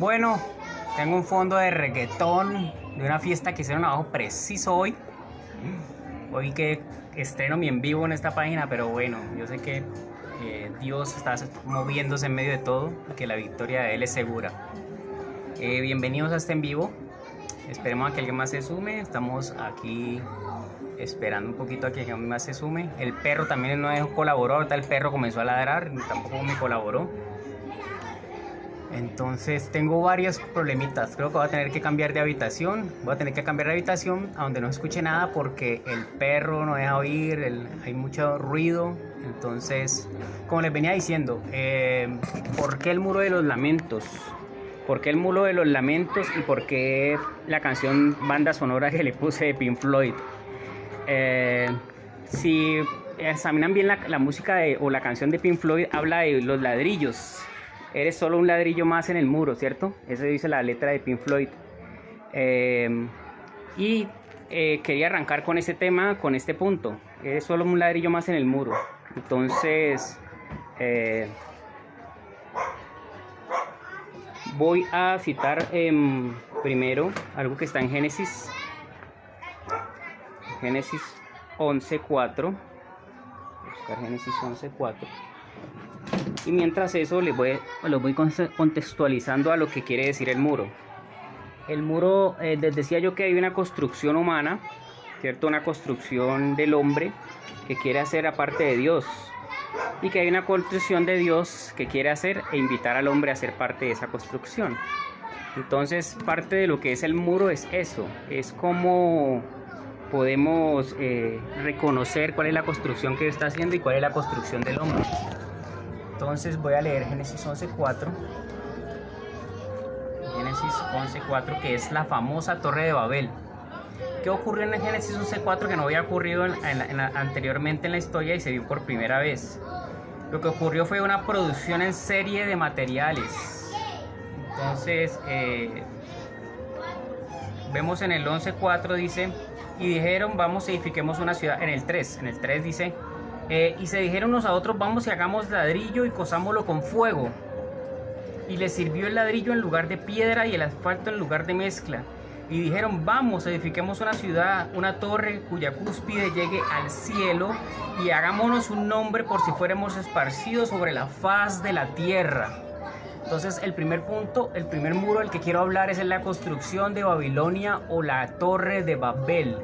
Bueno, tengo un fondo de reggaetón de una fiesta que hicieron abajo preciso hoy. Hoy que estreno mi en vivo en esta página, pero bueno, yo sé que Dios está moviéndose en medio de todo y que la victoria de Él es segura. Bienvenidos a este en vivo. Esperemos a que alguien más se sume. Estamos aquí esperando un poquito a que alguien más se sume. El perro también no colaboró. Ahorita el perro comenzó a ladrar, tampoco me colaboró. Entonces tengo varios problemitas. Creo que voy a tener que cambiar de habitación. Voy a tener que cambiar de habitación a donde no escuche nada porque el perro no deja oír, hay mucho ruido. Entonces, como les venía diciendo, ¿por qué el muro de los lamentos? ¿Por qué el muro de los lamentos y por qué la canción banda sonora que le puse de Pink Floyd? Si examinan bien la música o la canción de Pink Floyd, habla de los ladrillos. Eres solo un ladrillo más en el muro, ¿cierto? Eso dice la letra de Pink Floyd. Quería arrancar con ese tema, con este punto. Eres solo un ladrillo más en el muro. Entonces, voy a citar primero algo que está en Génesis 11:4. Buscar Génesis 11:4. Y mientras eso los voy contextualizando a lo que quiere decir el muro. El muro, les decía yo que hay una construcción humana, ¿cierto? Una construcción del hombre que quiere hacer aparte de Dios. Y que hay una construcción de Dios que quiere hacer e invitar al hombre a ser parte de esa construcción. Entonces, parte de lo que es el muro es eso. Es como podemos reconocer cuál es la construcción que está haciendo y cuál es la construcción del hombre. Entonces voy a leer Génesis 11:4. Génesis 11:4, que es la famosa Torre de Babel. ¿Qué ocurrió en Génesis 11:4 que no había ocurrido anteriormente en la historia y se vio por primera vez? Lo que ocurrió fue una producción en serie de materiales. Entonces, vemos en el 11:4 dice, y dijeron, vamos edifiquemos una ciudad. En el 3 dice, y se dijeron unos a otros, vamos y hagamos ladrillo y cosámoslo con fuego. Y les sirvió el ladrillo en lugar de piedra y el asfalto en lugar de mezcla. Y dijeron, vamos, edifiquemos una ciudad, una torre cuya cúspide llegue al cielo y hagámonos un nombre por si fuéramos esparcidos sobre la faz de la tierra. Entonces el primer punto, el primer muro del que quiero hablar es en la construcción de Babilonia o la Torre de Babel.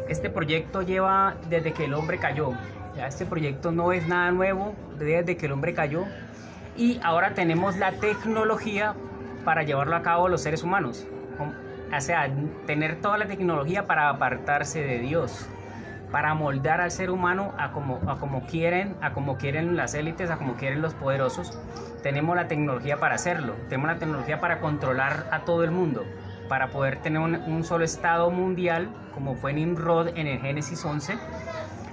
Este proyecto lleva desde que el hombre cayó. Ya este proyecto no es nada nuevo desde que el hombre cayó. Y ahora tenemos la tecnología para llevarlo a cabo los seres humanos. O sea, tener toda la tecnología para apartarse de Dios, para moldar al ser humano a como quieren las élites, a como quieren los poderosos. Tenemos la tecnología para hacerlo, tenemos la tecnología para controlar a todo el mundo, para poder tener un solo estado mundial, como fue Nimrod en el Génesis 11,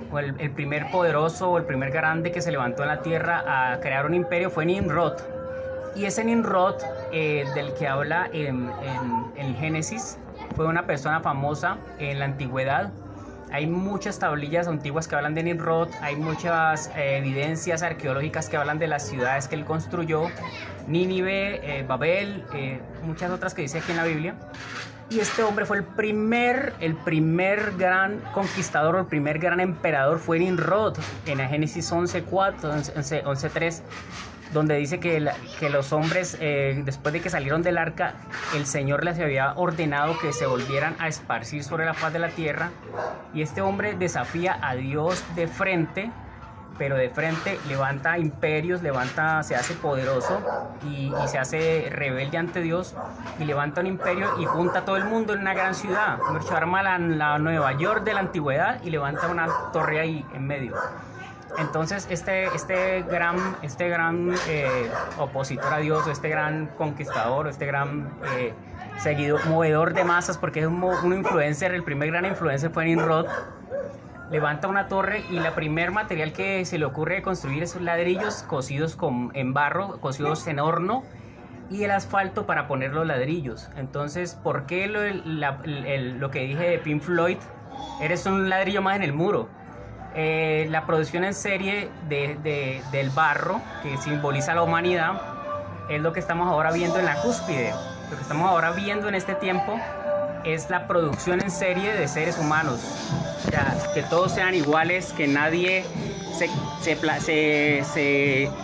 o el primer poderoso o el primer grande que se levantó en la tierra a crear un imperio fue Nimrod. Y ese Nimrod del que habla en Génesis fue una persona famosa en la antigüedad. Hay muchas tablillas antiguas que hablan de Nimrod, hay muchas evidencias arqueológicas que hablan de las ciudades que él construyó, Nínive, Babel, muchas otras que dice aquí en la Biblia. Y este hombre fue el primer gran conquistador, el primer gran emperador fue Nimrod en el Génesis 11:4, 11:3. Donde dice que los hombres, después de que salieron del arca, el Señor les había ordenado que se volvieran a esparcir sobre la faz de la tierra. Y este hombre desafía a Dios de frente, pero de frente levanta imperios, se hace poderoso y se hace rebelde ante Dios y levanta un imperio y junta a todo el mundo en una gran ciudad. Arma la Nueva York de la antigüedad y levanta una torre ahí en medio. Entonces este gran opositor a Dios, este gran conquistador, este gran movedor de masas, porque es un influencer, el primer gran influencer fue Nimrod, levanta una torre y el primer material que se le ocurre construir es ladrillos cocidos en barro, cocidos en horno, y el asfalto para poner los ladrillos. Entonces, ¿por qué lo que dije de Pink Floyd? Eres un ladrillo más en el muro. La producción en serie del barro, que simboliza la humanidad, es lo que estamos ahora viendo en la cúspide. Lo que estamos ahora viendo en este tiempo es la producción en serie de seres humanos. O sea, que todos sean iguales, que nadie se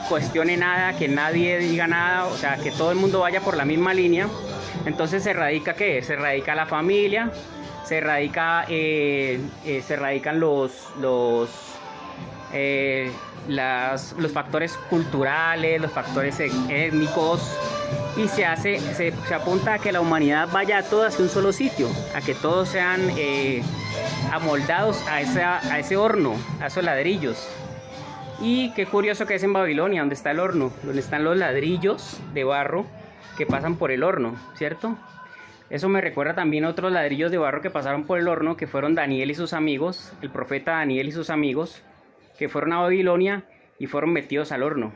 cuestione nada, que nadie diga nada, o sea, que todo el mundo vaya por la misma línea. Entonces se radica ¿qué? Se radica la familia, se radican los factores culturales, los factores étnicos, y se apunta a que la humanidad vaya a todo hacia un solo sitio, a que todos sean amoldados a ese horno, a esos ladrillos. Y qué curioso que es en Babilonia, donde está el horno, donde están los ladrillos de barro que pasan por el horno, ¿cierto? Eso me recuerda también a otros ladrillos de barro que pasaron por el horno, que fueron Daniel y sus amigos, el profeta Daniel y sus amigos, que fueron a Babilonia y fueron metidos al horno.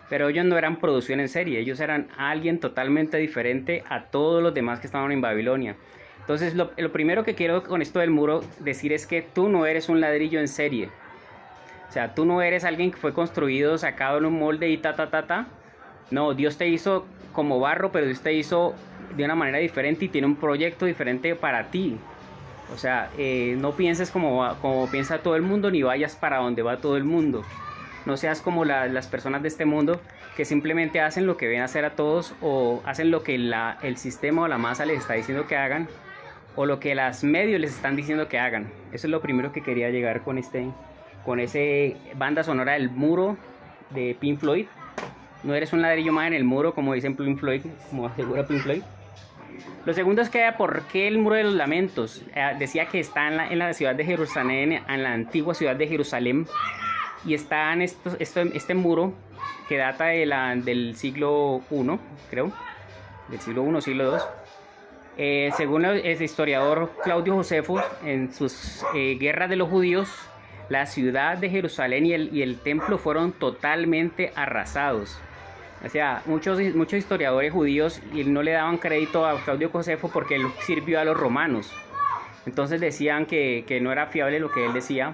Pero ellos no eran producción en serie, ellos eran alguien totalmente diferente a todos los demás que estaban en Babilonia. Entonces lo primero que quiero con esto del muro decir es que tú no eres un ladrillo en serie. O sea, tú no eres alguien que fue construido, sacado en un molde y No, Dios te hizo como barro, pero Dios te hizo de una manera diferente y tiene un proyecto diferente para ti. O sea, no pienses como piensa todo el mundo, ni vayas para donde va todo el mundo. No seas como las personas de este mundo que simplemente hacen lo que ven hacer a todos, o hacen lo que el sistema o la masa les está diciendo que hagan, o lo que los medios les están diciendo que hagan. Eso es lo primero que quería llegar con ese banda sonora del muro de Pink Floyd. No eres un ladrillo más en el muro, como dicen Pink Floyd, como asegura Pink Floyd. Lo segundo es que ¿por qué el muro de los lamentos? Decía que está en la ciudad de Jerusalén, en la antigua ciudad de Jerusalén, y está en este muro que data del siglo I, creo, del siglo I, siglo II. Según el historiador Claudio Josefo, en sus guerras de los judíos, la ciudad de Jerusalén y el templo fueron totalmente arrasados. O sea, muchos historiadores judíos no le daban crédito a Claudio Josefo porque él sirvió a los romanos. Entonces decían que no era fiable lo que él decía.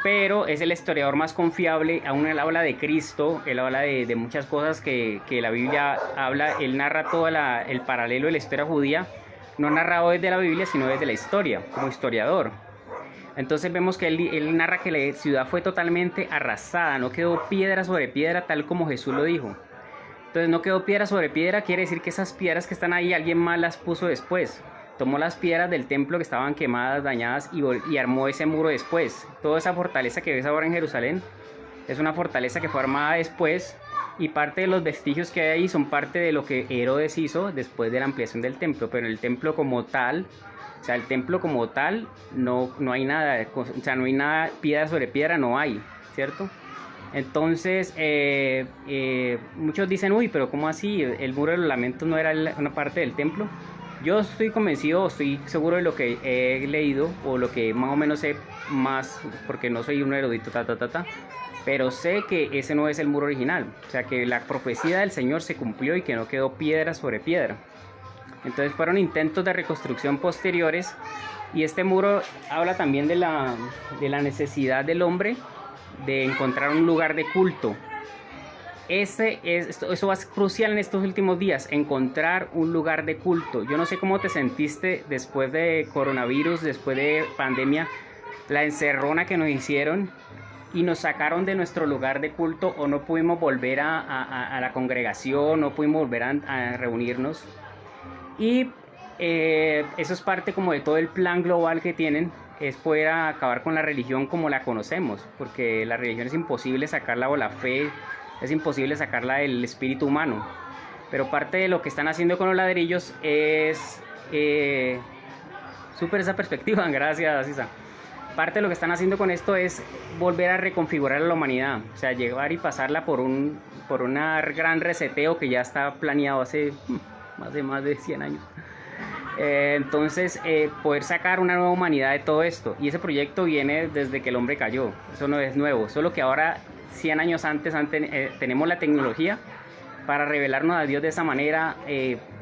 Pero es el historiador más confiable. Aún él habla de Cristo, él habla de muchas cosas que la Biblia habla. Él narra todo el paralelo de la historia judía, no narrado desde la Biblia, sino desde la historia, como historiador. Entonces vemos que él narra que la ciudad fue totalmente arrasada, no quedó piedra sobre piedra, tal como Jesús lo dijo. Entonces no quedó piedra sobre piedra, quiere decir que esas piedras que están ahí alguien más las puso después. Tomó las piedras del templo que estaban quemadas, dañadas, y armó ese muro después. Toda esa fortaleza que ves ahora en Jerusalén es una fortaleza que fue armada después, y parte de los vestigios que hay ahí son parte de lo que Herodes hizo después de la ampliación del templo. Pero el templo como tal, o sea, el templo como tal, no hay nada, o sea, no hay nada, piedra sobre piedra no hay, ¿cierto? Entonces, muchos dicen, uy, pero ¿cómo así? ¿El muro de los lamentos no era una parte del templo? Yo estoy convencido, estoy seguro de lo que he leído, o lo que más o menos sé más, porque no soy un erudito, pero sé que ese no es el muro original. O sea, que la profecía del Señor se cumplió y que no quedó piedra sobre piedra. Entonces fueron intentos de reconstrucción posteriores, y este muro habla también de la necesidad del hombre de encontrar un lugar de culto. Eso va a ser crucial en estos últimos días, encontrar un lugar de culto. Yo no sé cómo te sentiste después de coronavirus, después de pandemia, la encerrona que nos hicieron y nos sacaron de nuestro lugar de culto, o no pudimos volver a la congregación, no pudimos volver a reunirnos. Y eso es parte como de todo el plan global que tienen, es poder acabar con la religión como la conocemos, porque la religión es imposible sacarla, o la fe es imposible sacarla del espíritu humano. Pero parte de lo que están haciendo con los ladrillos es súper esa perspectiva. Gracias, Isa. Parte de lo que están haciendo con esto es volver a reconfigurar a la humanidad, o sea, llevar y pasarla por un gran reseteo que ya está planeado hace más de 100 años. Entonces, poder sacar una nueva humanidad de todo esto, y ese proyecto viene desde que el hombre cayó. Eso no es nuevo, solo que ahora 100 años antes tenemos la tecnología para revelarnos a Dios de esa manera,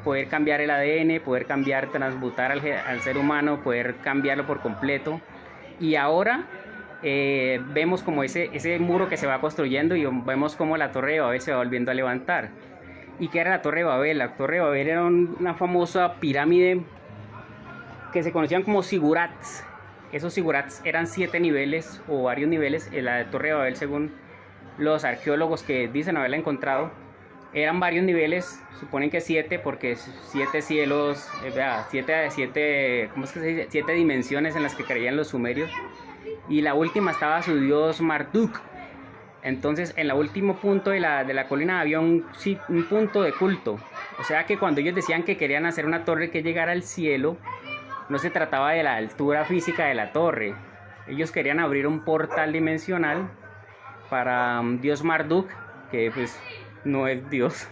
poder cambiar el ADN, poder transmutar al ser humano, poder cambiarlo por completo. Y ahora vemos como ese muro que se va construyendo, y vemos como la torre de Babel se va volviendo a levantar. ¿Y qué era la Torre de Babel? La Torre de Babel era una famosa pirámide que se conocían como zigurats. Esos zigurats eran 7 niveles o varios niveles. La Torre de Babel, según los arqueólogos que dicen haberla encontrado, eran varios niveles. Suponen que 7 porque 7 cielos, 7, ¿cómo es que se dice? 7 dimensiones en las que creían los sumerios. Y la última estaba su dios Marduk. Entonces en el último punto de la colina había un punto de culto. O sea que cuando ellos decían que querían hacer una torre que llegara al cielo, no se trataba de la altura física de la torre. Ellos querían abrir un portal dimensional para Dios Marduk, que pues no es Dios.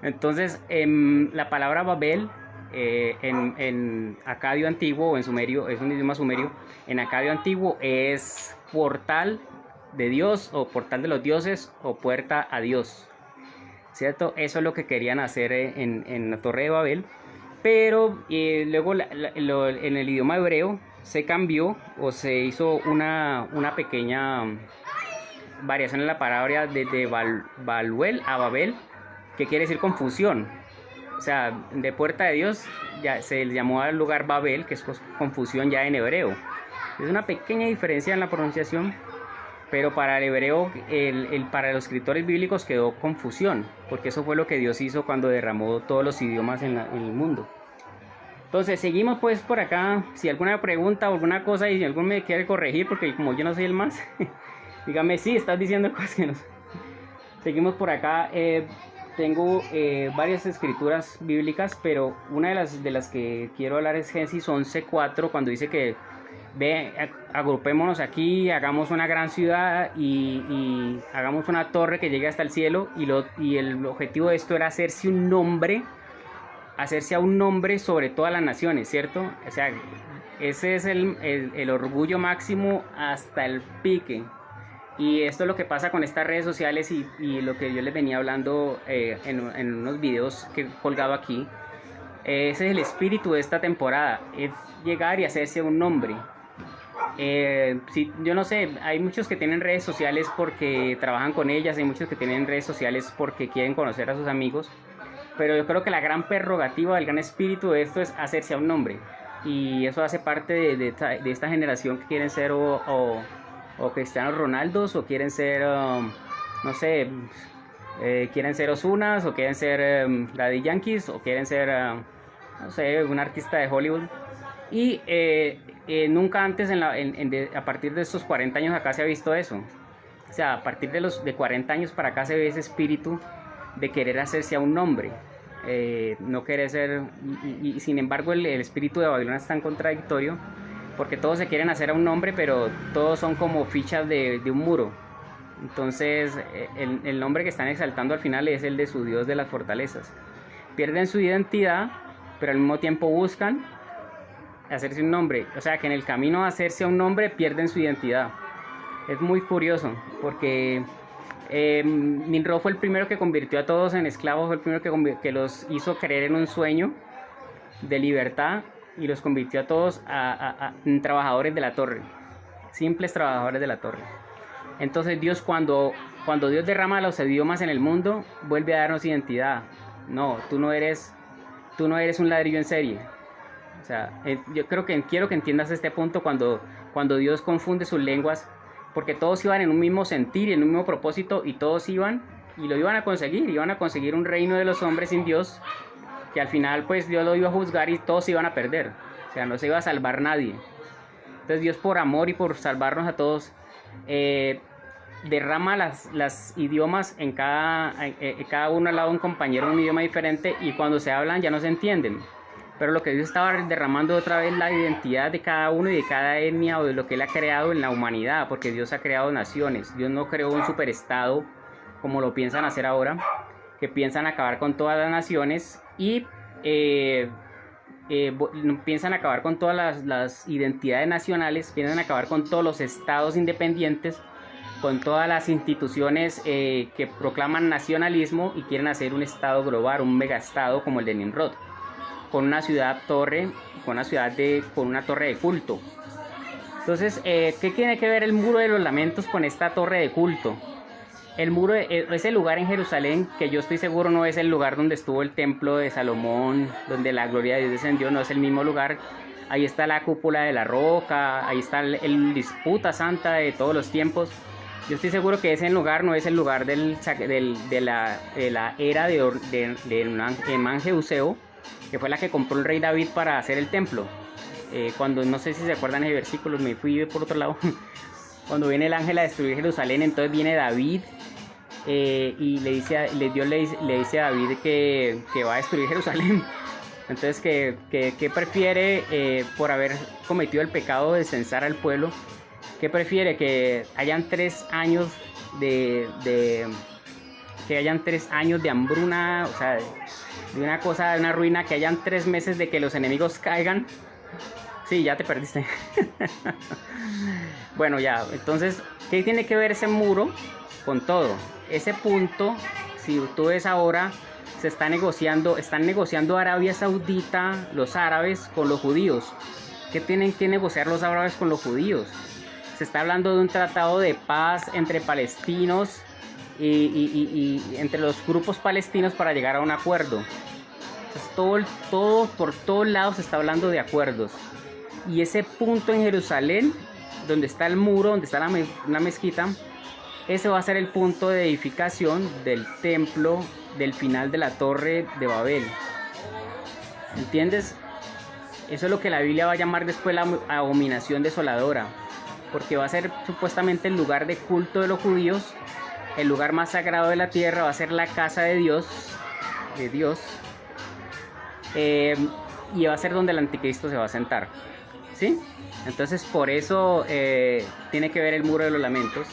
Entonces la palabra Babel en acadio antiguo o en sumerio, es un idioma sumerio, en acadio antiguo es portal de Dios o portal de los dioses o puerta a Dios, ¿cierto? Eso es lo que querían hacer en la Torre de Babel, pero luego en el idioma hebreo se cambió o se hizo una pequeña variación en la palabra de Baluel a Babel, que quiere decir confusión. O sea, de puerta de Dios ya se le llamó al lugar Babel, que es confusión ya en hebreo. Es una pequeña diferencia en la pronunciación, pero para el hebreo, para los escritores bíblicos quedó confusión, porque eso fue lo que Dios hizo cuando derramó todos los idiomas en el mundo. Entonces seguimos pues por acá. Si alguna pregunta o alguna cosa y si alguno me quiere corregir, porque como yo no soy el más, dígame si estás diciendo cosas que no. Seguimos por acá. Tengo varias escrituras bíblicas, pero una de las que quiero hablar es Génesis 11:4, cuando dice que agrupémonos aquí, hagamos una gran ciudad y hagamos una torre que llegue hasta el cielo, y el objetivo de esto era hacerse a un nombre sobre todas las naciones, ¿cierto? O sea, ese es el orgullo máximo hasta el pique. Y esto es lo que pasa con estas redes sociales y lo que yo les venía hablando en unos videos que he colgado aquí. Ese es el espíritu de esta temporada, es llegar y hacerse un nombre. Yo no sé, hay muchos que tienen redes sociales porque trabajan con ellas, hay muchos que tienen redes sociales porque quieren conocer a sus amigos, pero yo creo que la gran prerrogativa del gran espíritu de esto es hacerse a un nombre, y eso hace parte de esta generación que quieren ser o Cristianos Ronaldos, o quieren ser, no sé, quieren ser Ozunas, o quieren ser Daddy Yankees, o quieren ser, no sé, un artista de Hollywood. Y nunca antes, a partir de estos 40 años acá se ha visto eso. O sea, a partir de 40 años para acá se ve ese espíritu de querer hacerse a un nombre. No querer ser, y sin embargo el espíritu de Babilonia es tan contradictorio, porque todos se quieren hacer a un nombre, pero todos son como fichas de un muro. Entonces el nombre que están exaltando al final es el de su Dios de las fortalezas. Pierden su identidad, pero al mismo tiempo buscan hacerse un nombre. O sea que en el camino a hacerse a un nombre pierden su identidad. Es muy curioso, porque Nimrod fue el primero que convirtió a todos en esclavos, fue el primero que los hizo creer en un sueño de libertad, y los convirtió a todos en trabajadores de la torre, simples trabajadores de la torre. Entonces Dios, cuando Dios derrama los idiomas en el mundo, vuelve a darnos identidad. No, tú no eres un ladrillo en serie. O sea, yo quiero que entiendas este punto cuando Dios confunde sus lenguas, porque todos iban en un mismo sentir y en un mismo propósito, y todos iban y lo iban a conseguir un reino de los hombres sin Dios, que al final pues Dios lo iba a juzgar y todos se iban a perder. O sea, no se iba a salvar nadie. Entonces Dios, por amor y por salvarnos a todos, derrama las idiomas en cada uno al lado de un compañero, un idioma diferente, y cuando se hablan ya no se entienden. Pero lo que Dios estaba derramando otra vez la identidad de cada uno y de cada etnia, o de lo que Él ha creado en la humanidad, porque Dios ha creado naciones. Dios no creó un superestado como lo piensan hacer ahora, que piensan acabar con todas las naciones y piensan acabar con todas las identidades nacionales, piensan acabar con todos los estados independientes, con todas las instituciones que proclaman nacionalismo, y quieren hacer un estado global, un megaestado como el de Nimrod, con una ciudad-torre, con una torre de culto. Entonces, ¿qué tiene que ver el muro de los lamentos con esta torre de culto? El muro, ese lugar en Jerusalén, que yo estoy seguro no es el lugar donde estuvo el templo de Salomón, donde la gloria de Dios descendió, no es el mismo lugar. Ahí está la cúpula de la roca, ahí está el disputa santa de todos los tiempos. Yo estoy seguro que ese lugar no es el lugar de la era de Emán Jeuseo, que fue la que compró el rey David para hacer el templo. Cuando, no sé si se acuerdan ese versículo, me fui por otro lado. Cuando viene el ángel a destruir Jerusalén, entonces viene David y Dios le dice a David que va a destruir Jerusalén. Entonces, ¿qué prefiere por haber cometido el pecado de censar al pueblo? ¿Qué prefiere? Que hayan 3 años de hambruna, o sea, de una cosa, de una ruina, que hayan 3 meses de que los enemigos caigan. Sí, ya te perdiste. Bueno, ya, entonces, ¿qué tiene que ver ese muro con todo? Ese punto, si tú ves ahora, están negociando Arabia Saudita, los árabes, con los judíos. ¿Qué tienen que negociar los árabes con los judíos? Se está hablando de un tratado de paz entre palestinos y entre los grupos palestinos para llegar a un acuerdo. Entonces, por todos lados se está hablando de acuerdos. Y ese punto en Jerusalén, donde está el muro, donde está la mezquita, ese va a ser el punto de edificación del templo del final de la Torre de Babel. ¿Entiendes? Eso es lo que la Biblia va a llamar después la abominación desoladora, porque va a ser supuestamente el lugar de culto de los judíos, el lugar más sagrado de la tierra, va a ser la casa de Dios, y va a ser donde el anticristo se va a sentar, ¿sí? Entonces por eso tiene que ver el muro de los lamentos.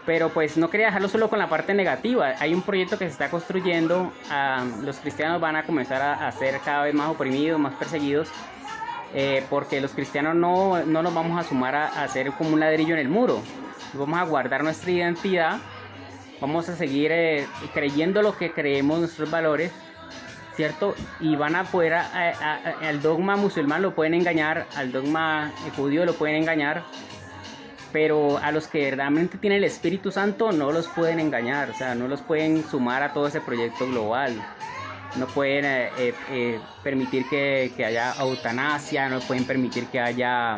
Pero pues no quería dejarlo solo con la parte negativa. Hay un proyecto que se está construyendo. Los cristianos van a comenzar a ser cada vez más oprimidos, más perseguidos, porque los cristianos no nos vamos a sumar a hacer como un ladrillo en el muro. Vamos a guardar nuestra identidad, vamos a seguir creyendo lo que creemos, nuestros valores, ¿cierto? Y van a poder al dogma musulmán lo pueden engañar, al dogma judío lo pueden engañar, pero a los que verdaderamente tienen el Espíritu Santo no los pueden engañar, o sea, no los pueden sumar a todo ese proyecto global. No pueden permitir que haya eutanasia, no pueden permitir que haya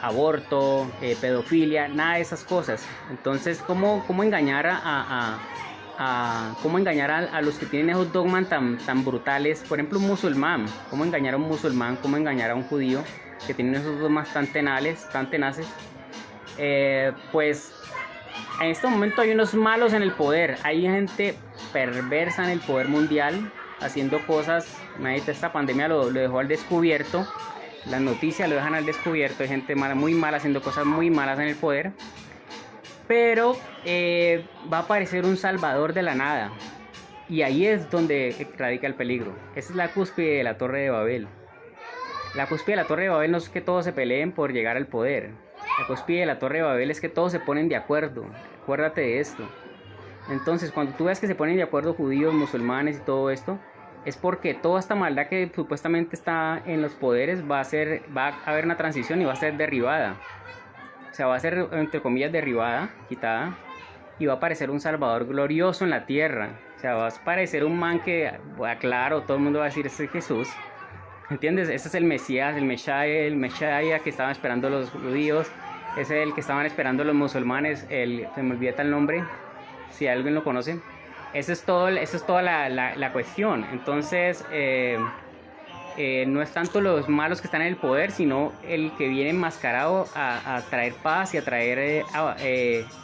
aborto, pedofilia, nada de esas cosas. Entonces, ¿cómo engañar cómo engañar a los que tienen esos dogmas tan brutales? Por ejemplo, un musulmán. ¿Cómo engañar a un musulmán? ¿Cómo engañar a un judío que tienen esos dogmas tan tenaces? Pues en este momento hay unos malos en el poder. Hay gente perversa en el poder mundial haciendo cosas. Imagínate, esta pandemia lo dejó al descubierto. Las noticias lo dejan al descubierto. Hay gente mala, muy mala, haciendo cosas muy malas en el poder. Pero va a aparecer un salvador de la nada. Y ahí es donde radica el peligro. Esa es la cúspide de la Torre de Babel. La cúspide de la Torre de Babel no es que todos se peleen por llegar al poder. La cúspide de la Torre de Babel es que todos se ponen de acuerdo. Acuérdate de esto. Entonces, cuando tú ves que se ponen de acuerdo judíos, musulmanes y todo esto, es porque toda esta maldad que supuestamente está en los poderes va a haber una transición y va a ser derribada. O sea, va a ser, entre comillas, derribada, quitada, y va a aparecer un Salvador glorioso en la tierra. O sea, va a aparecer un man que, claro, todo el mundo va a decir, ese es Jesús. ¿Entiendes? Ese es el Mesías, el Mesías que estaban esperando los judíos. Ese es el que estaban esperando los musulmanes. Se me olvida el nombre, si alguien lo conoce. Esa es toda la cuestión. Entonces, no es tanto los malos que están en el poder, sino el que viene enmascarado a traer paz y a traer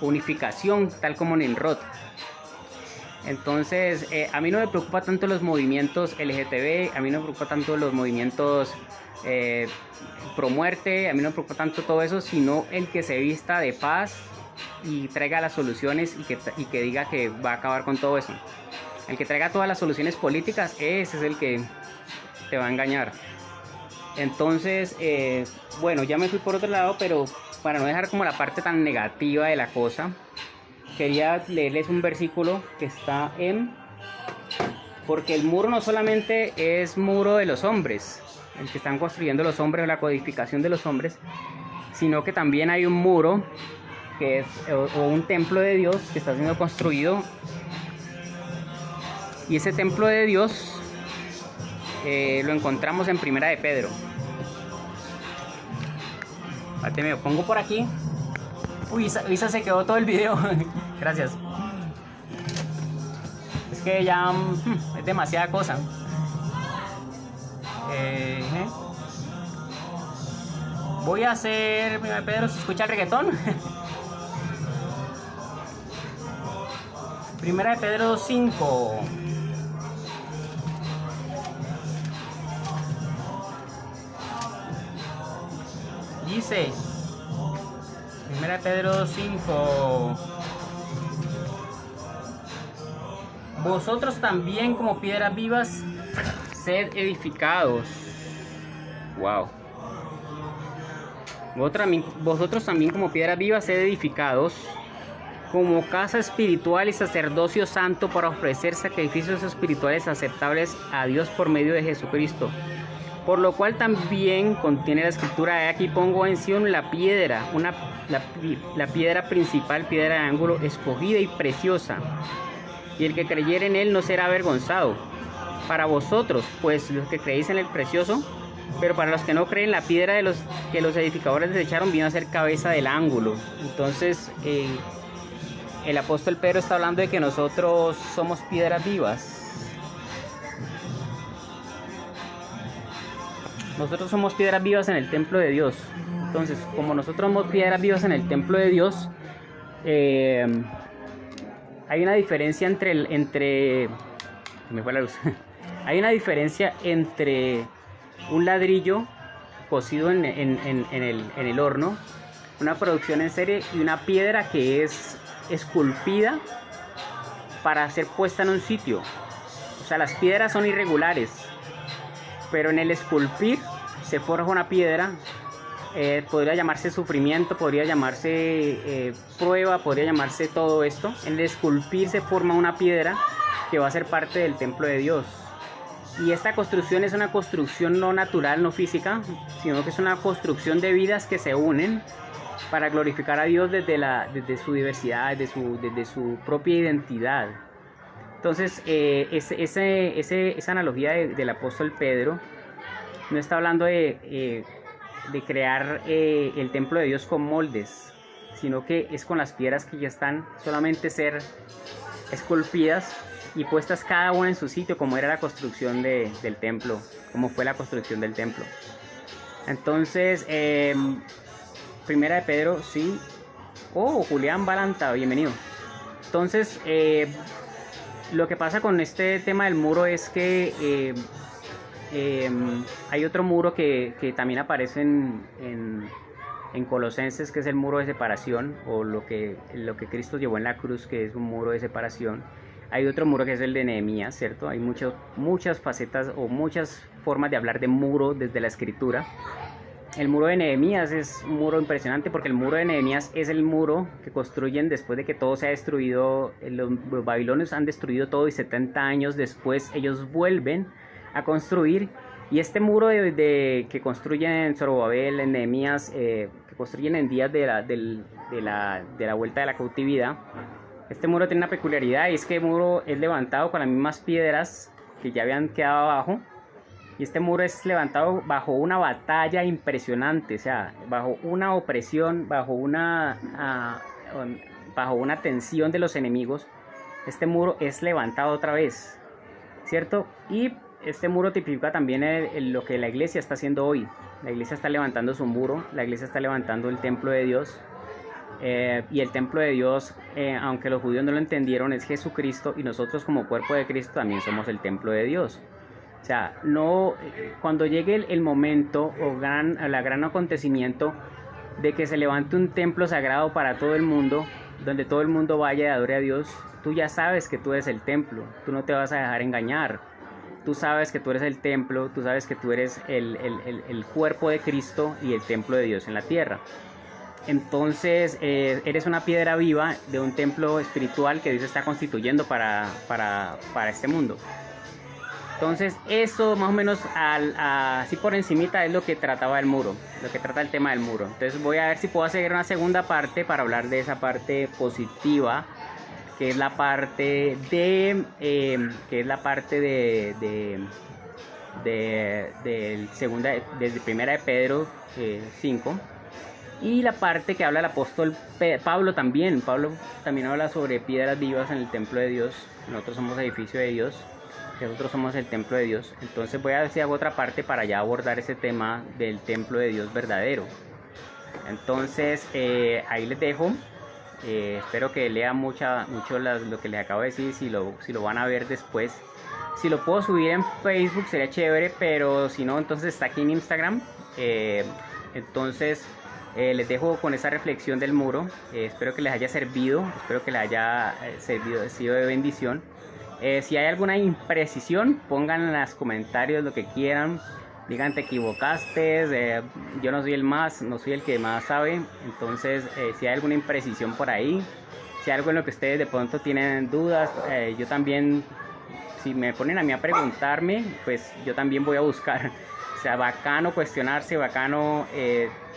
unificación, tal como Nimrod. Entonces, a mí no me preocupa tanto los movimientos LGTB, a mí no me preocupa tanto los movimientos pro muerte, a mí no me preocupa tanto todo eso, sino el que se vista de paz y traiga las soluciones y que diga que va a acabar con todo eso. El que traiga todas las soluciones políticas, ese es el que te va a engañar. Entonces, bueno, ya me fui por otro lado, pero para no dejar como la parte tan negativa de la cosa, quería leerles un versículo que está porque el muro no solamente es muro de los hombres, el que están construyendo los hombres o la codificación de los hombres, sino que también hay un muro que es o un templo de Dios que está siendo construido. Y ese templo de Dios lo encontramos en Primera de Pedro. Espérate, me lo pongo por aquí. Uy, Isa se quedó todo el video. Gracias. Es que ya es demasiada cosa. Voy a hacer... Primera de Pedro, ¿se escucha el reggaetón? Primera de Pedro 5. Dice, Primera de Pedro 5, vosotros también como piedras vivas, sed edificados. Wow. Vosotros también como piedras vivas, sed edificados como casa espiritual y sacerdocio santo para ofrecer sacrificios espirituales aceptables a Dios por medio de Jesucristo. Por lo cual también contiene la escritura: aquí pongo en Sion la piedra, la piedra principal, piedra de ángulo, escogida y preciosa, y el que creyere en él no será avergonzado. Para vosotros, pues los que creéis en el precioso, pero para los que no creen, la piedra que los edificadores desecharon vino a ser cabeza del ángulo. Entonces, el apóstol Pedro está hablando de que nosotros somos piedras vivas. Nosotros somos piedras vivas en el templo de Dios. Entonces, como nosotros somos piedras vivas en el templo de Dios, hay una diferencia entre me fue la luz. Hay una diferencia entre un ladrillo cocido en el horno, una producción en serie, y una piedra que es esculpida para ser puesta en un sitio. O sea, las piedras son irregulares, pero en el esculpir se forja una piedra. Podría llamarse sufrimiento, podría llamarse prueba, podría llamarse todo esto. En el esculpir se forma una piedra que va a ser parte del templo de Dios. Y esta construcción es una construcción no natural, no física, sino que es una construcción de vidas que se unen para glorificar a Dios desde su diversidad, desde su propia identidad. Entonces, esa analogía del apóstol Pedro no está hablando de crear el templo de Dios con moldes, sino que es con las piedras que ya están, solamente ser esculpidas y puestas cada una en su sitio, como era la construcción del templo, como fue la construcción del templo. Entonces, Primera de Pedro, sí. Oh, Julián Balanta, bienvenido. Entonces, lo que pasa con este tema del muro es que hay otro muro que también aparece en Colosenses, que es el muro de separación, o lo que Cristo llevó en la cruz, que es un muro de separación. Hay otro muro que es el de Nehemías, ¿cierto? Hay muchas facetas o muchas formas de hablar de muro desde la escritura. El muro de Nehemías es un muro impresionante, porque el muro de Nehemías es el muro que construyen después de que todo se ha destruido. Los babilonios han destruido todo y 70 años después ellos vuelven a construir. Y este muro que construyen Zorobabel, en Nehemías, que construyen en días de la vuelta de la cautividad, este muro tiene una peculiaridad, y es que el muro es levantado con las mismas piedras que ya habían quedado abajo. Y este muro es levantado bajo una batalla impresionante, o sea, bajo una opresión, bajo una tensión de los enemigos. Este muro es levantado otra vez, ¿cierto? Y este muro tipifica también lo que la iglesia está haciendo hoy. La iglesia está levantando su muro, la iglesia está levantando el templo de Dios. Y el templo de Dios, aunque los judíos no lo entendieron, es Jesucristo, y nosotros como cuerpo de Cristo también somos el templo de Dios. O sea, cuando llegue el momento o el gran acontecimiento de que se levante un templo sagrado para todo el mundo, donde todo el mundo vaya y adore a Dios, tú ya sabes que tú eres el templo, tú no te vas a dejar engañar. Tú sabes que tú eres el templo, tú sabes que tú eres el cuerpo de Cristo y el templo de Dios en la tierra. Entonces, eres una piedra viva de un templo espiritual que Dios está constituyendo para este mundo. Entonces eso más o menos así por encimita es lo que trataba el muro, lo que trata el tema del muro. Entonces voy a ver si puedo hacer una segunda parte para hablar de esa parte positiva, que es la parte de segunda, desde primera de Pedro 5, y la parte que habla el apóstol Pablo también. Pablo también habla sobre piedras vivas en el templo de Dios. Nosotros somos edificio de Dios, nosotros somos el templo de Dios. Entonces voy a ver si hago otra parte para ya abordar ese tema del templo de Dios verdadero. Entonces ahí les dejo. Espero que lean mucho lo que les acabo de decir, si lo van a ver después. Si lo puedo subir en Facebook sería chévere, pero si no, entonces está aquí en Instagram. Entonces les dejo con esa reflexión del muro. Espero que les haya servido, espero que les haya sido de bendición. Si hay alguna imprecisión, pongan en los comentarios lo que quieran. Digan, te equivocaste, yo no soy no soy el que más sabe. Entonces si hay alguna imprecisión por ahí, si hay algo en lo que ustedes de pronto tienen dudas, yo también, si me ponen a mí a preguntarme, pues yo también voy a buscar. O sea, bacano cuestionarse, bacano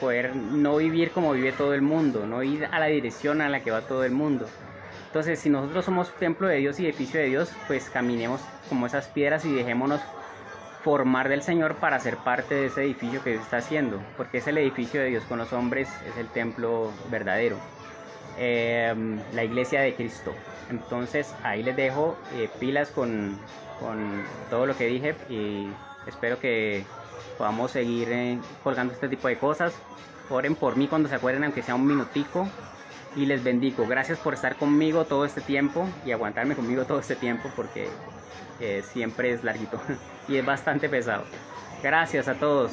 poder no vivir como vive todo el mundo, no ir a la dirección a la que va todo el mundo. Entonces, si nosotros somos templo de Dios y edificio de Dios, pues caminemos como esas piedras y dejémonos formar del Señor para ser parte de ese edificio que Dios está haciendo, porque es el edificio de Dios con los hombres, es el templo verdadero, la iglesia de Cristo. Entonces ahí les dejo, pilas con todo lo que dije, y espero que podamos seguir colgando este tipo de cosas. Oren por mí cuando se acuerden, aunque sea un minutico, y les bendigo. Gracias por estar conmigo todo este tiempo y aguantarme conmigo todo este tiempo, porque siempre es larguito y es bastante pesado. Gracias a todos.